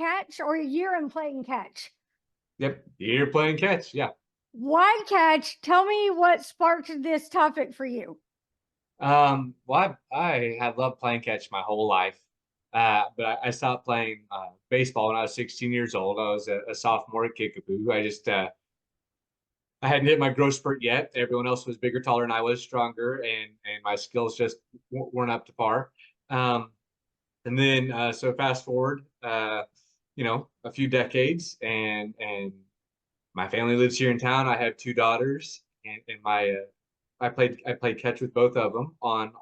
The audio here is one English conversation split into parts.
catch or a year in playing catch? Yep, you're playing catch. Yeah. Why catch? Tell me what sparked this topic for you. Well, I have loved playing catch my whole life. But I stopped playing baseball when I was 16 years old. I was a sophomore at Kickapoo. I hadn't hit my growth spurt yet. Everyone else was bigger, taller, and I was stronger, and my skills just weren't up to par. Um, and then so fast forward, a few decades, and my family lives here in town. I have two daughters, and my I played catch with both of them on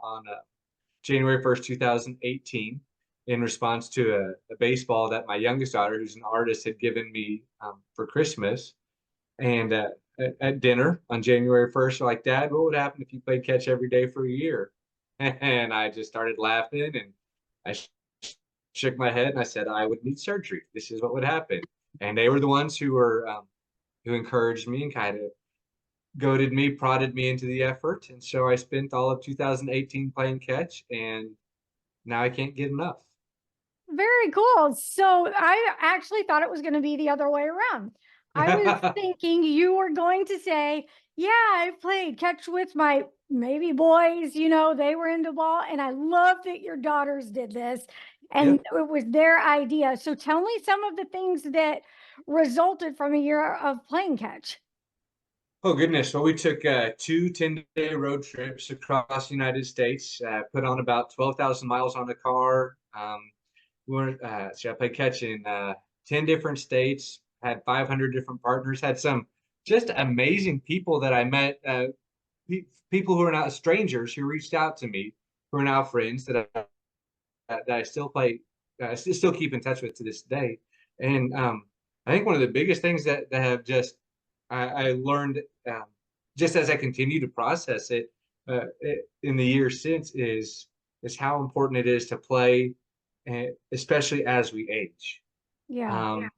January 1st, 2018, in response to a baseball that my youngest daughter, who's an artist, had given me for Christmas. And at dinner on January 1st, like, Dad, what would happen if you played catch every day for a year? And I just started laughing, and I shook my head and I said, I would need surgery. This is what would happen. And they were the ones who encouraged me and kind of goaded me, prodded me into the effort. And so I spent all of 2018 playing catch, and now I can't get enough. Very cool. So I actually thought it was going to be the other way around. I was thinking you were going to say, yeah, I played catch with my maybe boys, they were into ball. And I love that your daughters did this and Yep. it was their idea. So tell me some of the things that resulted from a year of playing catch. Oh, goodness. Well, we took two 10-day road trips across the United States, put on about 12,000 miles on the car. So I played catch in 10 different states, had 500 different partners, had some just amazing people that I met, people who are not strangers who reached out to me, who are now friends that I still play, still keep in touch with to this day. And I think one of the biggest things that have just I learned just as I continue to process it in the years since is how important it is to play, especially as we age. Yeah. Um,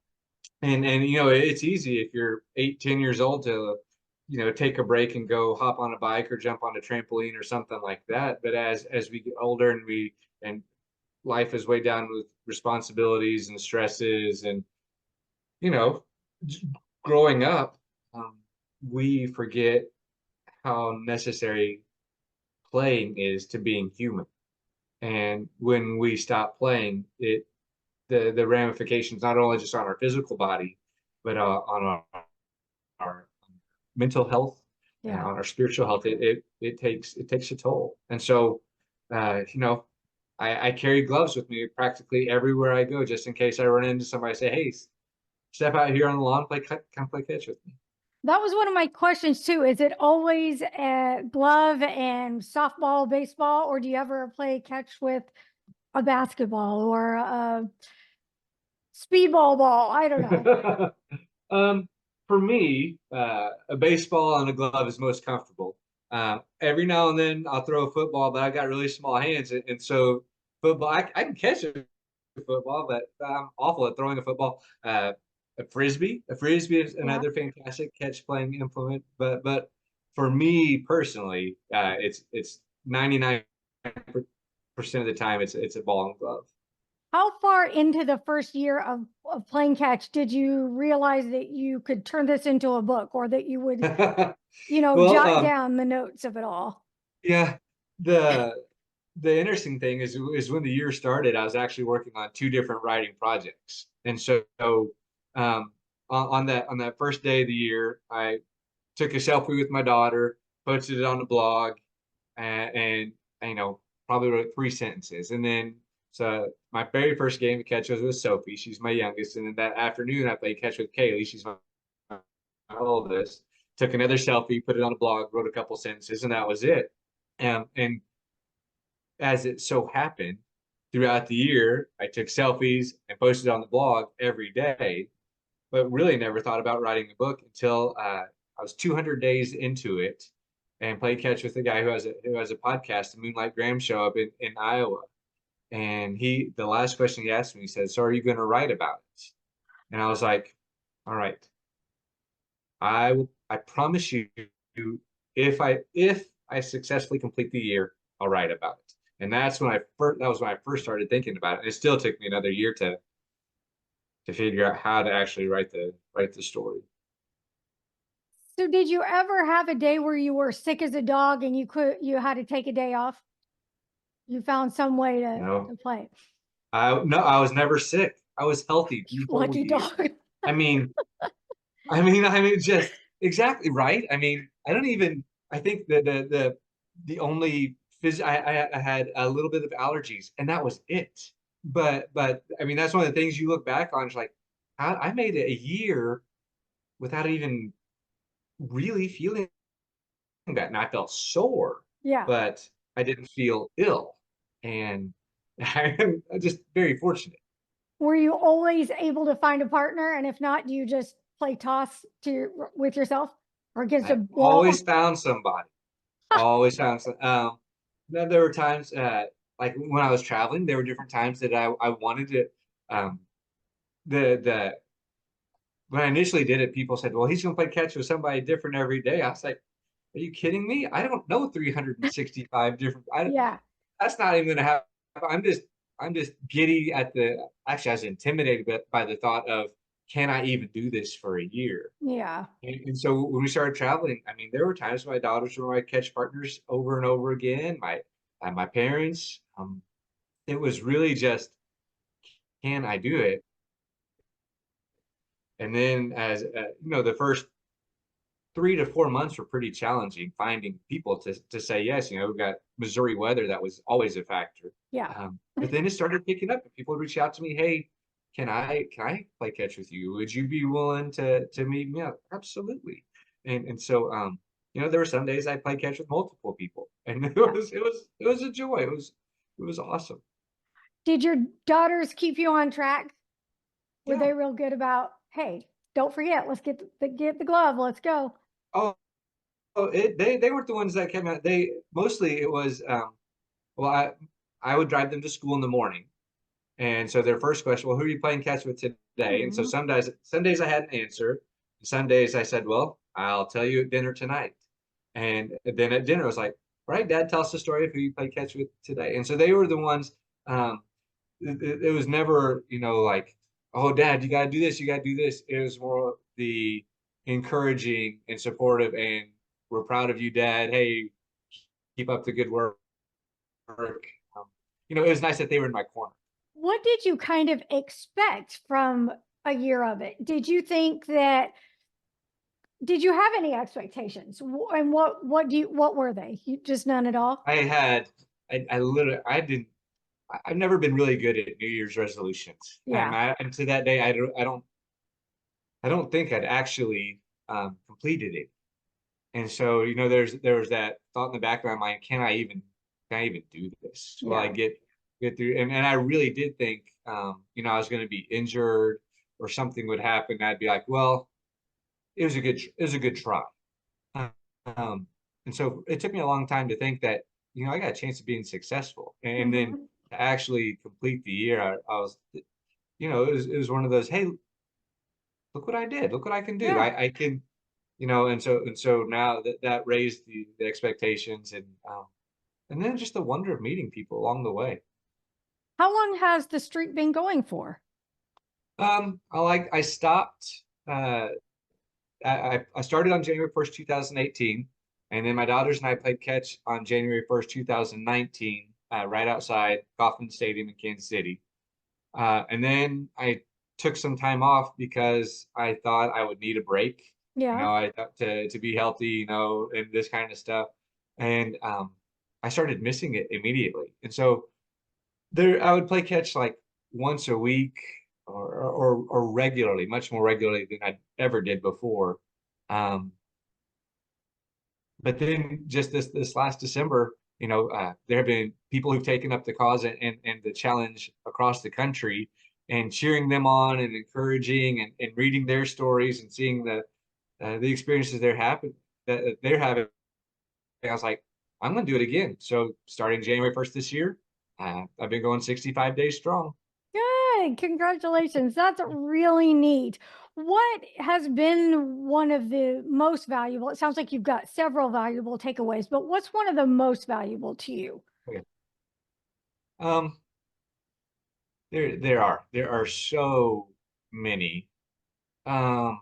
and it's easy if you're 8, 10 years old to take a break and go hop on a bike or jump on a trampoline or something like that. But as we get older and life is way down with responsibilities and stresses and you know growing up, um, we forget how necessary playing is to being human. And when we stop playing, the ramifications not only just on our physical body, but on our mental health and Yeah. on our spiritual health, it takes a toll. And so, uh, you know, I carry gloves with me practically everywhere I go, just in case I run into somebody, say, "Hey, step out here on the lawn, come play catch with me." That was one of my questions too. Is it always a glove and softball, baseball, or do you ever play catch with a basketball or a speedball ball? I don't know. um, for me, a baseball and a glove is most comfortable. Every now and then I'll throw a football, but I got really small hands, and so football I can catch a football, but I'm awful at throwing a football. A frisbee is Yeah. another fantastic catch playing implement, but for me personally, it's 99% of the time it's a ball and glove. How far into the first year of playing catch did you realize that you could turn this into a book or that you would, Well, jot down the notes of it all? yeah, the the interesting thing is when the year started, I was actually working on two different writing projects, and so on that first day of the year, I took a selfie with my daughter, posted it on the blog, and probably wrote three sentences, and then so my very first game of catch was with Sophie. She's my youngest, and then that afternoon I played catch with Kaylee. She's my oldest. Took another selfie, put it on the blog, wrote a couple sentences, and that was it. And as it so happened, throughout the year, I took selfies and posted on the blog every day, but really never thought about writing a book until I was 200 days into it and played catch with a guy who has a podcast, the Moonlight Graham Show up in Iowa. And the last question he asked me, he said, "So are you going to write about it?" And I was like, "All right, I promise you, if I successfully complete the year, I'll write about it." And that was when I first started thinking about it. And it still took me another year to figure out how to actually write the story. So did you ever have a day where you were sick as a dog and you had to take a day off? You found some way No, to play. I was never sick. I was healthy the whole Lucky year. dog. I mean, just exactly right. I mean, I don't even. I think that the only I had a little bit of allergies, and that was it. But I mean, that's one of the things you look back on. It's like I made it a year without even really feeling that, and I felt sore, Yeah. but I didn't feel ill, and I'm just very fortunate. Were you always able to find a partner? And if not, do you just play toss with yourself or against a I wall? always found somebody. Always found some. Then there were times, like when I was traveling, there were different times that I wanted to. Um, the when I initially did it, people said, "Well, he's going to play catch with somebody different every day." I was like, "Are you kidding me? I don't know 365 different. Yeah. That's not even going to happen. I'm just giddy at the. Actually, I was intimidated by the thought of, can I even do this for a year? Yeah. And so when we started traveling, I mean, there were times my daughters were my catch partners over and over again. My parents, it was really just, can I do it? And then as the first 3 to 4 months were pretty challenging finding people to say yes. You know, we got Missouri weather, that was always a factor. Yeah. But then it started picking up, and people would reach out to me, "Hey, can I play catch with you? Would you be willing to meet me up?" Absolutely. And so there were some days I played catch with multiple people, and Yeah. it was a joy. It was awesome. Did your daughters keep you on track? Were Yeah. they real good about, hey, don't forget, let's get the glove, let's go. Oh, they weren't the ones that came out. They mostly it was well I would drive them to school in the morning. And so their first question, well, who are you playing catch with today? And so Mhm. some days I had an answer. Some days I said, well, I'll tell you at dinner tonight. And then at dinner, I was like, all right, Dad, tell us the story of who you play catch with today. And so they were the ones, um, it was never, like, oh, Dad, you got to do this, you got to do this. It was more the encouraging and supportive, and we're proud of you, Dad. Hey, keep up the good work. It was nice that they were in my corner. What did you kind of expect from a year of it? Did you have any expectations? And what were they? Just none at all? I had, I literally, I've never been really good at New Year's resolutions. Yeah. And to that day, I don't think I'd actually completed it. And so, there was that thought in the back of my mind, can I even do this? Will I Yeah. get through? And I really did think, I was going to be injured or something would happen. I'd be like, well, it was a good try. Um, and so it took me a long time to think that, I got a chance of being successful. And then Mhm. to actually complete the year, I was, it was one of those, hey, look what I did, look what I can do. Yeah. I can, and so now that raised the expectations, and then just the wonder of meeting people along the way. How long has the streak been going for? I stopped, I started on January 1st, 2018, and then my daughters and I played catch on January 1st, 2019, right outside Kauffman Stadium in Kansas City. And then I took some time off because I thought I would need a break. Yeah. I thought to be healthy, and this kind of stuff. And I started missing it immediately. And so I would play catch like once a week, or regularly, much more regularly than I ever did before. Um, but then just this last December, there have been people who've taken up the cause and the challenge across the country, and cheering them on and encouraging, and reading their stories and seeing the experiences that they're having. I was like, I'm going to do it again. So starting January 1st this year, I've been going 65 days strong. Good. Congratulations. That's really neat. What has been one of the most valuable? It sounds like you've got several valuable takeaways, but what's one of the most valuable to you? Okay. Um, there are so many. Um,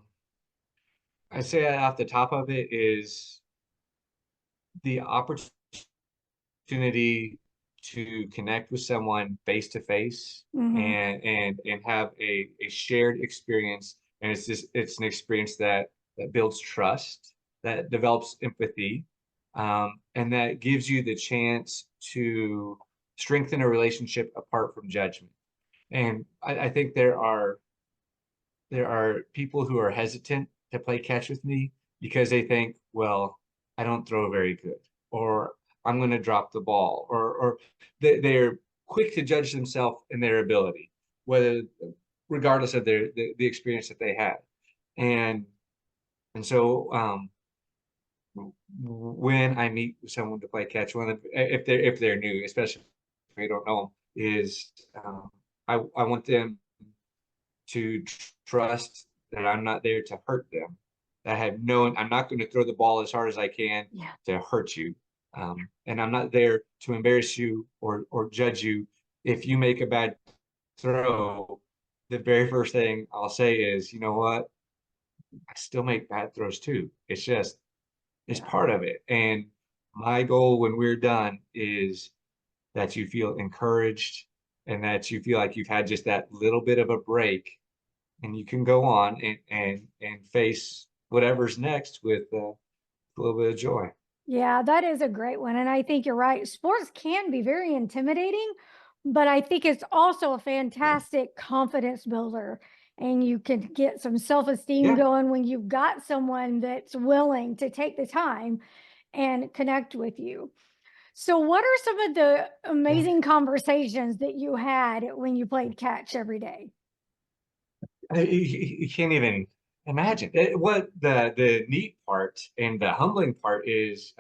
I say off the top of it is the opportunity to connect with someone face to face Mm-hmm. and have a shared experience. And it's an experience that builds trust, that develops empathy, and that gives you the chance to strengthen a relationship apart from judgment. And I think there are people who are hesitant to play catch with me because they think, well, I don't throw very good, or I'm going to drop the ball, or they're quick to judge themselves and their ability, whether regardless of the experience that they had. And and so when I meet someone to play catch, if they're new, especially if they don't know them, is I want them to trust that I'm not there to hurt them. That I have known I'm not going to throw the ball as hard as I can Yeah. to hurt you. And I'm not there to embarrass you or judge you. If you make a bad throw, the very first thing I'll say is, you know what? I still make bad throws too. It's Yeah. part of it. And my goal when we're done is that you feel encouraged and that you feel like you've had just that little bit of a break and you can go on and face whatever's next with a little bit of joy. Yeah, that is a great one. And I think you're right. Sports can be very intimidating, but I think it's also a fantastic confidence builder. And you can get some self esteem Yeah. going when you've got someone that's willing to take the time and connect with you. So, what are some of the Yeah. amazing conversations that you had when you played catch every day? You can't even imagine what the neat part and the humbling part is.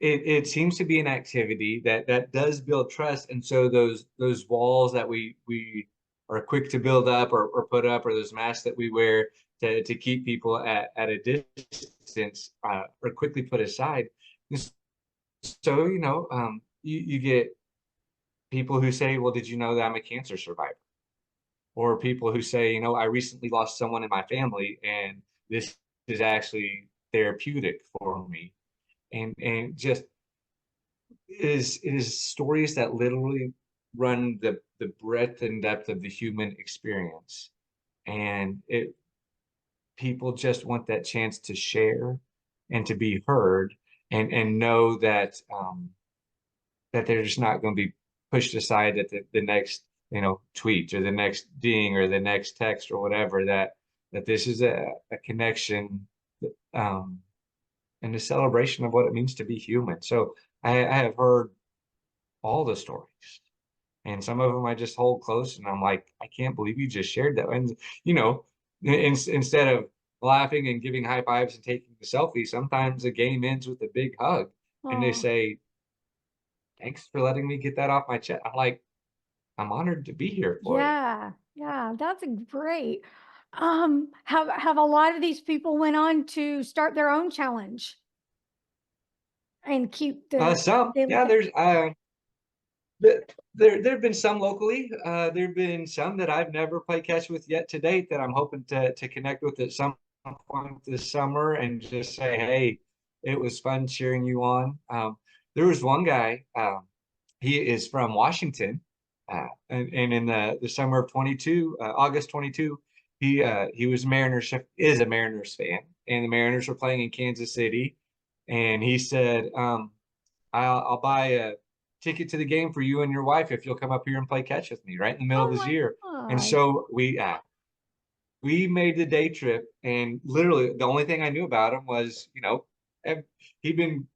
It seems to be an activity that does build trust, and so those walls that we are quick to build up or put up, or those masks that we wear to keep people at a distance, are quickly put aside. So you get people who say, well, did you know that I'm a cancer survivor? Or people who say, I recently lost someone in my family and this is actually therapeutic for me. And just it is stories that literally run the breadth and depth of the human experience. And people just want that chance to share and to be heard and know that they're just not going to be pushed aside at the next tweet or the next ding or the next text or whatever, that this is a connection, um, and a celebration of what it means to be human. So I have heard all the stories, and some of them I just hold close and I'm like, I can't believe you just shared that. And you know instead of laughing and giving high fives and taking the selfie, sometimes the game ends with a big hug and they Oh, say, thanks for letting me get that off my chest. I'm like, I'm honored to be here for you. yeah, yeah, that's a great. Have a lot of these people went on to start their own challenge and keep the Some, daily yeah, catch? there have been some locally. There have been some that I've never played catch with yet to date that I'm hoping to connect with at some point this summer and just say, hey, it was fun cheering you on. There was one guy. He is from Washington, and in the summer of 22, August 22, he was Mariners is a Mariners fan, and the Mariners were playing in Kansas City, and he said, I'll buy a ticket to the game for you and your wife if you'll come up here and play catch with me right in the middle of Oh his my year. And gosh. so we made the day trip, and literally the only thing I knew about him was, he'd been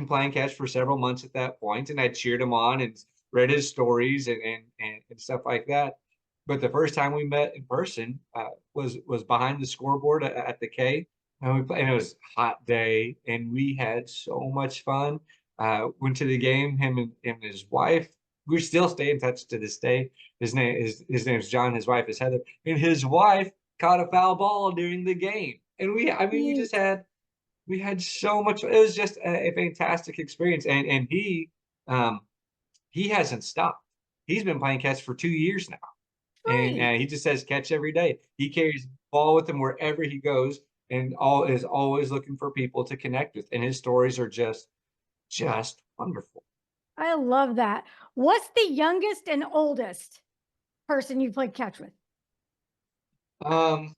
playing catch for several months at that point, and I cheered him on and read his stories and stuff like that. But the first time we met in person was behind the scoreboard at the K, and and it was a hot day, and we had so much fun. Went to the game, him and his wife. We still stay in touch to this day. His name is John. His wife is Heather, and his wife caught a foul ball during the game. And I mean, Neat. we had so much. It was just a fantastic experience. And um, he hasn't stopped. He's been playing catch for 2 years now. and Great. he just says catch every day. He carries the ball with him wherever he goes, and is always looking for people to connect with. And his stories are just wonderful. I love that. What's the youngest and oldest person you played catch with? Um,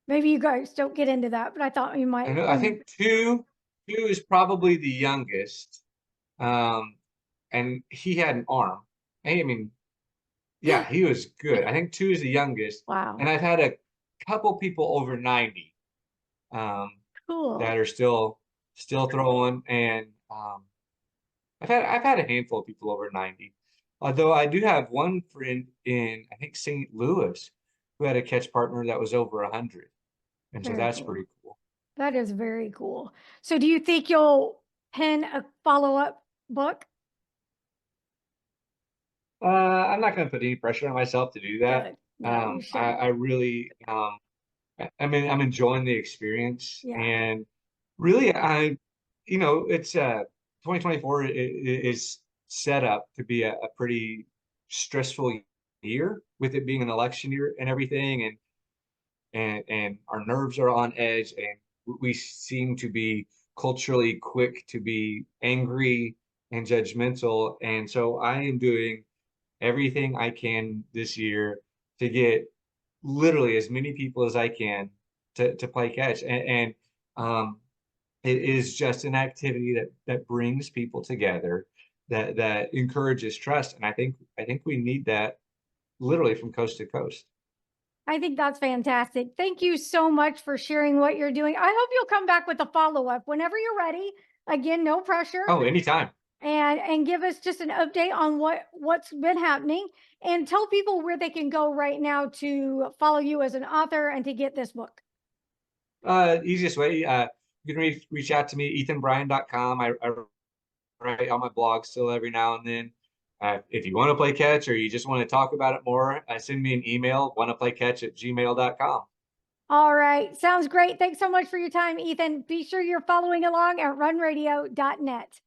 Maybe you guys don't get into that, but I thought you I might. know. I think two is probably the youngest, um, and he had an arm. I mean, yeah, he was good. I think two is the youngest, and Wow. I've had a couple people over 90, um, that Cool. are still throwing, and I've had a handful of people over 90. Although I do have one friend in I think St. Louis who had a catch partner that was over 100, and so Very that's cool. pretty cool. That is very cool. So do you think you'll pen a follow-up book? I'm not going to put any pressure on myself to do that. Good. No, you I shouldn't. really, I mean, I'm enjoying the experience, Yeah. and really, it's 2024 is set up to be a pretty stressful year with it being an election year and everything, and our nerves are on edge, and we seem to be culturally quick to be angry and judgmental, and so I am doing everything I can this year to get literally as many people as I can to play catch. And it is just an activity that brings people together, that encourages trust. And I think we need that literally from coast to coast. I think that's fantastic. Thank you so much for sharing what you're doing. I hope you'll come back with a follow-up whenever you're ready. Again, no pressure. Oh, anytime. And give us just an update on what's been happening, and tell people where they can go right now to follow you as an author and to get this book. Easiest way, you can reach out to me, ethanbryan.com. I write on my blog still every now and then. If you want to play catch or you just want to talk about it more, send me an email, wannaplaycatch@gmail.com. All right, sounds great. Thanks so much for your time, Ethan. Be sure you're following along at runradio.net.